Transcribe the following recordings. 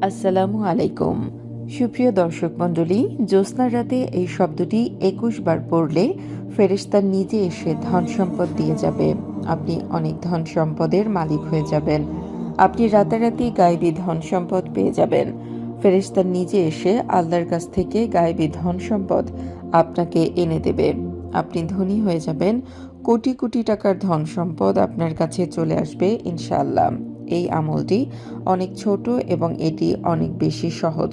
আসসালামু আলাইকুম। সুপ্রিয় দর্শক মণ্ডলী, জ্যোৎস্নার রাতে এই শব্দটি ২১ বার পড়লে ফেরেশতা নিজে এসে ধন সম্পদ দিয়ে যাবে। আপনি অনেক ধন সম্পদের মালিক হয়ে যাবেন। আপনি রাতারাতি গায়েবী ধন সম্পদ পেয়ে যাবেন। ফেরেশতা নিজে এসে আল্লাহর কাছ থেকে গায়েবী ধন সম্পদ আপনাকে এনে দেবে। আপনি ধনী হয়ে যাবেন। কোটি কোটি টাকার ধন সম্পদ আপনার কাছে চলে আসবে ইনশাআল্লাহ। এই আমলটি অনেক ছোট এবং এটি অনেক বেশি সহজ।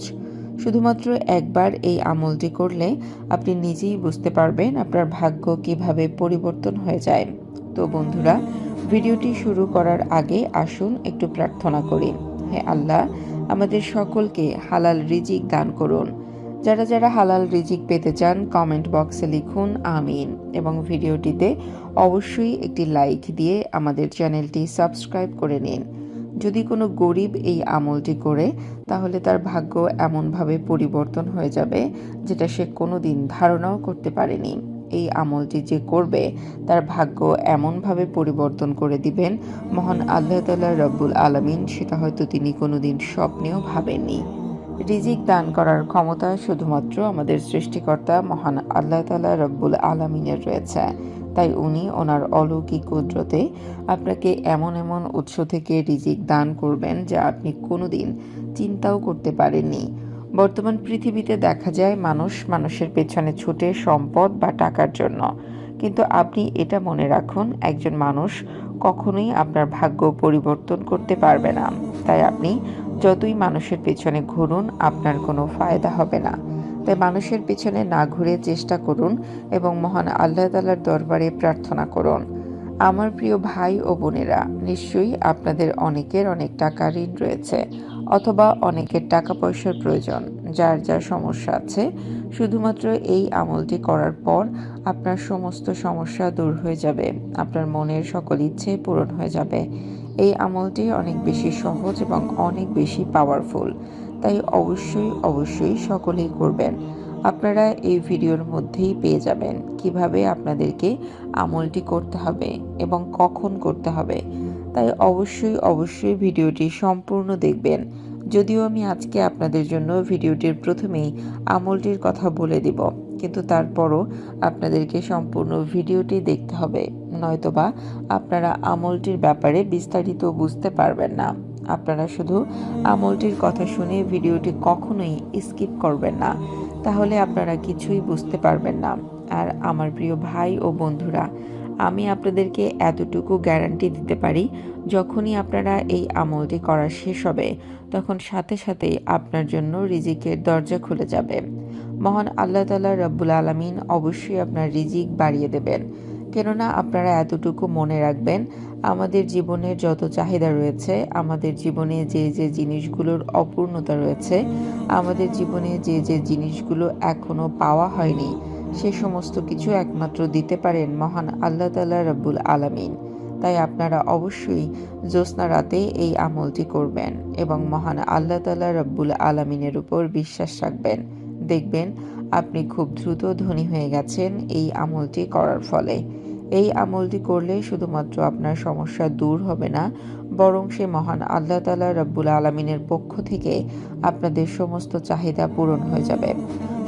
শুধুমাত্র একবার এই আমলটি করলে আপনি নিজেই বুঝতে পারবেন আপনার ভাগ্য কিভাবে পরিবর্তন হয়ে যায়। তো বন্ধুরা, ভিডিওটি শুরু করার আগে আসুন একটু প্রার্থনা করি। হে আল্লাহ, আমাদের সকলকে হালাল রিজিক দান করুন। যারা যারা হালাল রিজিক পেতে চান কমেন্ট বক্সে লিখুন আমিন, এবং ভিডিওটিতে অবশ্যই একটি লাইক দিয়ে আমাদের চ্যানেলটি সাবস্ক্রাইব করে নিন। যদি কোনো গরিব এই আমলটি করে, তাহলে তার ভাগ্য এমনভাবে পরিবর্তন হয়ে যাবে যেটা সে কোনোদিন ধারণাও করতে পারেনি। এই আমলটি যে করবে তার ভাগ্য এমনভাবে পরিবর্তন করে দিবেন মহান আল্লাহ তাআলা রব্বুল আলামিন, সেটা হয়তো তিনি কোনোদিন স্বপ্নেও ভাবেননি। রিজিক দান করার ক্ষমতা শুধুমাত্র আমাদের সৃষ্টিকর্তা মহান আল্লাহ তাআলা রব্বুল আলামিনের রয়েছে। তাই উনি ওনার অলৌকিক কুদরতে আপনাকে এমন এমন উৎস থেকে রিজিক দান করবেন যা আপনি কোনোদিন চিন্তাও করতে পারেননি। বর্তমান পৃথিবীতে দেখা যায় মানুষ মানুষের পেছনে ছুটে সম্পদ বা টাকার জন্য, কিন্তু আপনি এটা মনে রাখুন, একজন মানুষ কখনোই আপনার ভাগ্য পরিবর্তন করতে পারবে না। তাই আপনি যতই মানুষের পেছনে ঘুরুন, আপনার কোনো ফায়দা হবে না। তাই মানুষের পিছনে না ঘুরে চেষ্টা করুন এবং মহান আল্লাহ তাআলার দরবারে প্রার্থনা করুন। আমার প্রিয় ভাই ও বোনেরা, নিশ্চয়ই আপনাদের অনেকের অনেক টাকা ঋণ রয়েছে, অথবা অনেকের টাকা পয়সার প্রয়োজন। যার যার সমস্যা আছে, শুধুমাত্র এই আমলটি করার পর আপনার সমস্ত সমস্যা দূর হয়ে যাবে। আপনার মনের সকল ইচ্ছে পূরণ হয়ে যাবে। এই আমলটি অনেক বেশি সহজ এবং অনেক বেশি পাওয়ারফুল। তাই অবশ্যই সকলেই করবেন। আপনারা এই ভিডিওর মধ্যেই পেয়ে যাবেন কিভাবে আপনাদেরকে আমলটি করতে হবে এবং কখন করতে হবে। তাই অবশ্যই ভিডিওটি সম্পূর্ণ দেখবেন। যদিও আমি আজকে আপনাদের জন্য ভিডিওটির প্রথমেই আমলটির কথা বলে দিব, কিন্তু তারপরও আপনাদেরকে সম্পূর্ণ ভিডিওটি দেখতে হবে, নয়তোবা আপনারা আমলটির ব্যাপারে বিস্তারিত বুঝতে পারবেন না। আপনারা শুধু আমলটির কথা শুনে ভিডিওটি কখনোই স্কিপ করবেন না, তাহলে আপনারা কিছুই বুঝতে পারবেন না। আর আমার প্রিয় ভাই ও বন্ধুরা, আমি আপনাদেরকে এতটুকু গ্যারান্টি দিতে পারি, যখনই আপনারা এই আমলটি করা শেষ হবে, তখন সাথে সাথেই আপনার জন্য রিজিকের দরজা খুলে যাবে। মহান আল্লাহ তাআলা রব্বুল আলামিন অবশ্যই আপনার রিজিক বাড়িয়ে দেবেন। কেননা আপনারা এতটুকু মনে রাখবেন, আমাদের জীবনের যত চাহিদা রয়েছে, আমাদের জীবনে যে যে জিনিসগুলোর অপূর্ণতা রয়েছে, আমাদের জীবনে যে যে জিনিসগুলো এখনো পাওয়া হয়নি, সে সমস্ত কিছু একমাত্র দিতে পারেন মহান আল্লাহ তাআলা রব্বুল আলামিন। তাই আপনারা অবশ্যই জ্যোৎস্না রাতে এই আমলটি করবেন এবং মহান আল্লাহ তাআলা রব্বুল আলামিনের উপর বিশ্বাস রাখবেন। দেখবেন আপনি খুব দ্রুত ধনী হয়ে গেছেন এই আমলটি করার ফলে। এই আমলটি করলে শুধুমাত্র আপনার সমস্যা দূর হবে না, বরং সে মহান আল্লাহ তাআলা রব্বুল আলামিনের পক্ষ থেকে আপনাদের সমস্ত চাহিদা পূরণ হয়ে যাবে।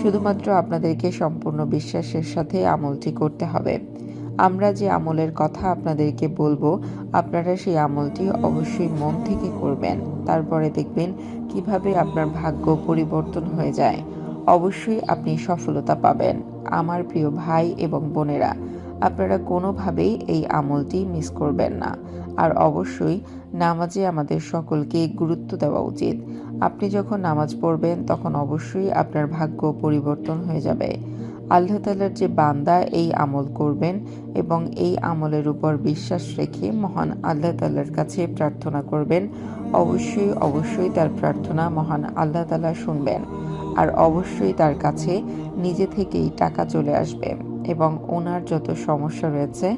শুধুমাত্র আপনাদেরকে সম্পূর্ণ বিশ্বাসের সাথে আমলটি করতে হবে। আমরা যে আমলের কথা আপনাদেরকে বলবো, আপনারা সেই আমলটি অবশ্যই মন থেকে করবেন। তারপরে দেখবেন কিভাবে আপনার ভাগ্য পরিবর্তন হয়ে যায়। অবশ্যই আপনি সফলতা পাবেন। আমার প্রিয় ভাই এবং বোনেরা, আপনারা কোনোভাবেই এই আমলটি মিস করবেন না। আর অবশ্যই নামাজে আমাদের সকলকে গুরুত্ব দেওয়া উচিত। আপনি যখন নামাজ পড়বেন, তখন অবশ্যই আপনার ভাগ্য পরিবর্তন হয়ে যাবে। আল্লাহ তাআলার যে বান্দা এই আমল করবেন এবং এই আমলের উপর বিশ্বাস রেখে মহান আল্লাহ তাআলার কাছে প্রার্থনা করবেন, অবশ্যই তার প্রার্থনা মহান আল্লাহ তাআলা শুনবেন। আর অবশ্যই তার কাছে নিজে থেকেই টাকা চলে আসবে এবং ওনার যত সমস্যা রয়েছে,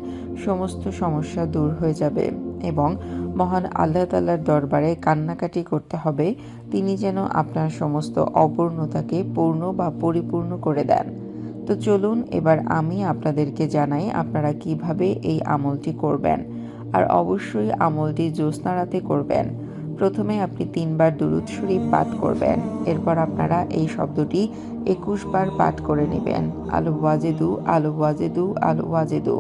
সমস্ত সমস্যা দূর হয়ে যাবে এবং মহান আল্লাহ তাআলার দরবারে কান্নাকাটি করতে হবে, তিনি যেন আপনার সমস্ত অপূর্ণতাকে পূর্ণ বা পরিপূর্ণ করে দেন। তো চলুন এবার আমি আপনাদেরকে জানাই আপনারা কিভাবে এই আমলটি করবেন। আর অবশ্যই আমলটি জ্যোৎস্না রাতে করবেন। প্রথমে আপনি 3 বার দুরূদ শরীফ পাঠ করবেন। এরপর আপনারা এই শব্দটি 21 বার পাঠ করে নেবেন। আল ওয়াজেদু, আল ওয়াজেদু, আল ওয়াজেদু।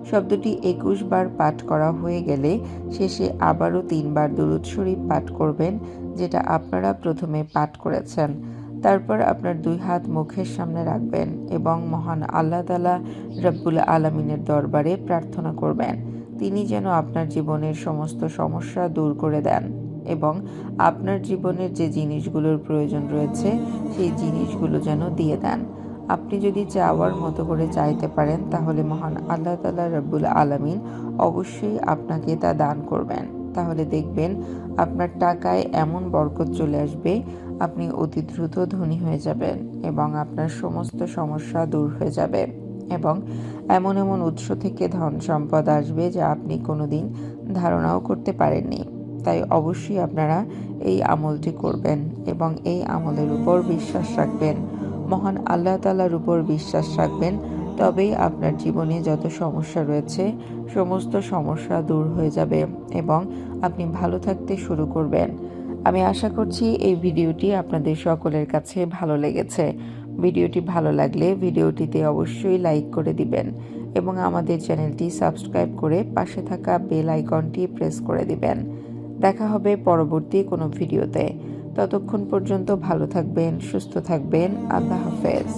শব্দটি 21 বার পাঠ করা হয়ে গেলে শেষে আবারও 3 বার দুরূদ শরীফ পাঠ করবেন, যেটা আপনারা প্রথমে পাঠ করেছেন। তারপর আপনার 2 হাত মুখের সামনে রাখবেন এবং মহান আল্লাহ তাআলা রব্বুল আলামিনের দরবারে প্রার্থনা করবেন তিনি যেন আপনার জীবনের সমস্ত সমস্যা দূর করে দেন এবং আপনার জীবনের যে জিনিসগুলোর প্রয়োজন রয়েছে সেই জিনিসগুলো যেন দিয়ে দেন। আপনি যদি চাওয়ার মতো করে চাইতে পারেন তাহলে মহান আল্লাহ তাআলা রব্বুল আলামিন অবশ্যই আপনাকে তা দান করবেন। তাহলে দেখবেন আপনার টাকায় এমন বরকত চলে আসবে, আপনি অতি দ্রুত ধনী হয়ে যাবেন এবং আপনার সমস্ত সমস্যা দূর হয়ে যাবে এবং এমন এমন উৎস থেকে ধন সম্পদ আসবে যা আপনি কোনোদিন ধারণাও করতে পারেননি। তাই অবশ্যই আপনারা এই আমলটি করবেন এবং এই আমলের উপর বিশ্বাস রাখবেন। মহান আল্লাহ তাআলার উপর বিশ্বাস রাখবেন, তবেই আপনার জীবনে যত সমস্যা রয়েছে সমস্ত সমস্যা দূর হয়ে যাবে এবং আপনি ভালো থাকতে শুরু করবেন। আমি আশা করছি এই ভিডিওটি আপনাদের সকলের কাছে ভালো লেগেছে। ভিডিওটি ভালো লাগলে ভিডিওটিতে অবশ্যই লাইক করে দিবেন এবং আমাদের চ্যানেলটি সাবস্ক্রাইব করে পাশে থাকা বেল আইকনটি প্রেস করে দিবেন। দেখা হবে পরবর্তী কোনো ভিডিওতে। ততক্ষণ পর্যন্ত ভালো থাকবেন, সুস্থ থাকবেন। আল্লাহ হাফেজ।